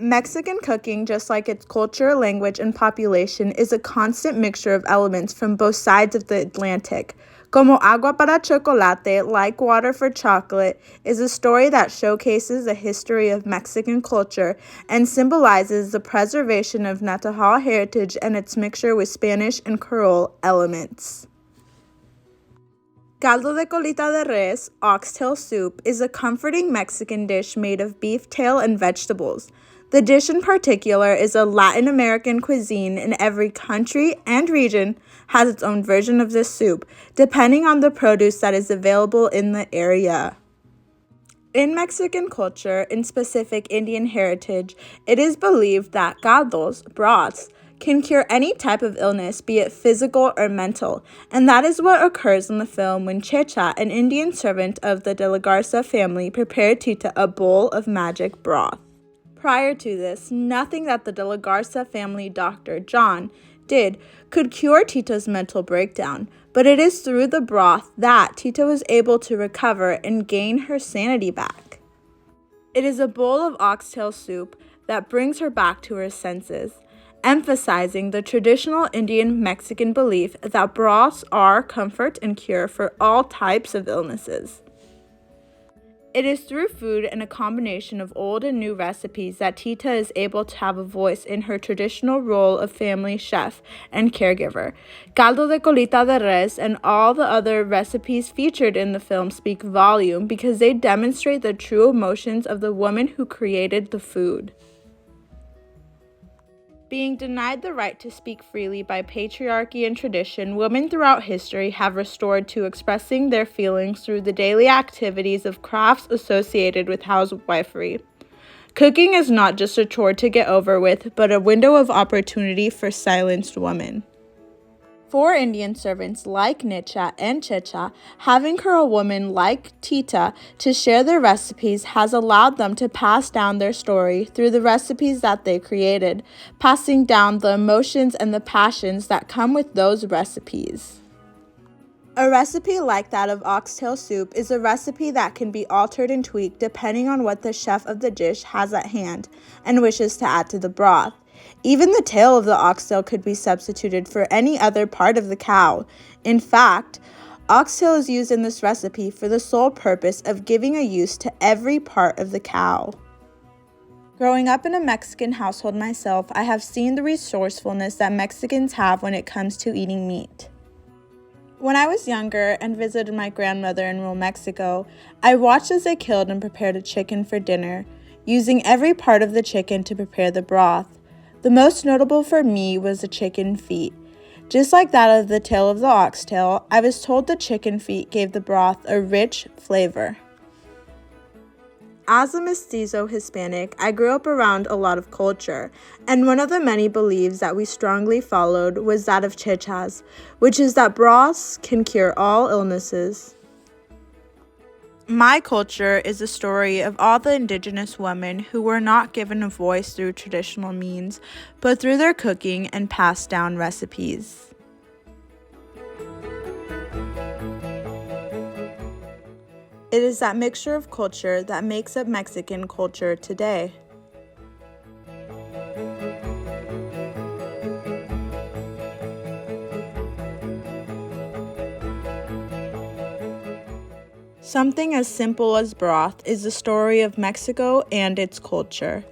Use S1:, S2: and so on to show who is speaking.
S1: Mexican cooking, just like its culture, language, and population, is a constant mixture of elements from both sides of the Atlantic. Como agua para chocolate, like water for chocolate, is a story that showcases the history of Mexican culture and symbolizes the preservation of Natal heritage and its mixture with Spanish and Creole elements. Caldo de colita de res, oxtail soup, is a comforting Mexican dish made of beef tail and vegetables. The dish in particular is a Latin American cuisine, and every country and region has its own version of this soup, depending on the produce that is available in the area. In Mexican culture, in specific Indian heritage, it is believed that caldos, broths, can cure any type of illness, be it physical or mental, and that is what occurs in the film when Checha, an Indian servant of the De la Garza family, prepared Tita a bowl of magic broth. Prior to this, nothing that the De la Garza family doctor, John, did could cure Tita's mental breakdown, but it is through the broth that Tita was able to recover and gain her sanity back. It is a bowl of oxtail soup that brings her back to her senses, emphasizing the traditional Indian Mexican belief that broths are comfort and cure for all types of illnesses. It is through food and a combination of old and new recipes that Tita is able to have a voice in her traditional role of family chef and caregiver. Caldo de colita de res and all the other recipes featured in the film speak volume because they demonstrate the true emotions of the woman who created the food. Being denied the right to speak freely by patriarchy and tradition, women throughout history have restored to expressing their feelings through the daily activities of crafts associated with housewifery. Cooking is not just a chore to get over with, but a window of opportunity for silenced women. For Indian servants like Nicha and Checha, having her a woman like Tita to share their recipes has allowed them to pass down their story through the recipes that they created, passing down the emotions and the passions that come with those recipes. A recipe like that of oxtail soup is a recipe that can be altered and tweaked depending on what the chef of the dish has at hand and wishes to add to the broth. Even the tail of the oxtail could be substituted for any other part of the cow. In fact, oxtail is used in this recipe for the sole purpose of giving a use to every part of the cow. Growing up in a Mexican household myself, I have seen the resourcefulness that Mexicans have when it comes to eating meat. When I was younger and visited my grandmother in rural Mexico, I watched as they killed and prepared a chicken for dinner, using every part of the chicken to prepare the broth. The most notable for me was the chicken feet. Just like that of the tail of the oxtail, I was told the chicken feet gave the broth a rich flavor. As a mestizo Hispanic, I grew up around a lot of culture, and one of the many beliefs that we strongly followed was that of Chechas, which is that broths can cure all illnesses. My culture is a story of all the indigenous women who were not given a voice through traditional means, but through their cooking and passed down recipes. It is that mixture of culture that makes up Mexican culture today. Something as simple as broth is the story of Mexico and its culture.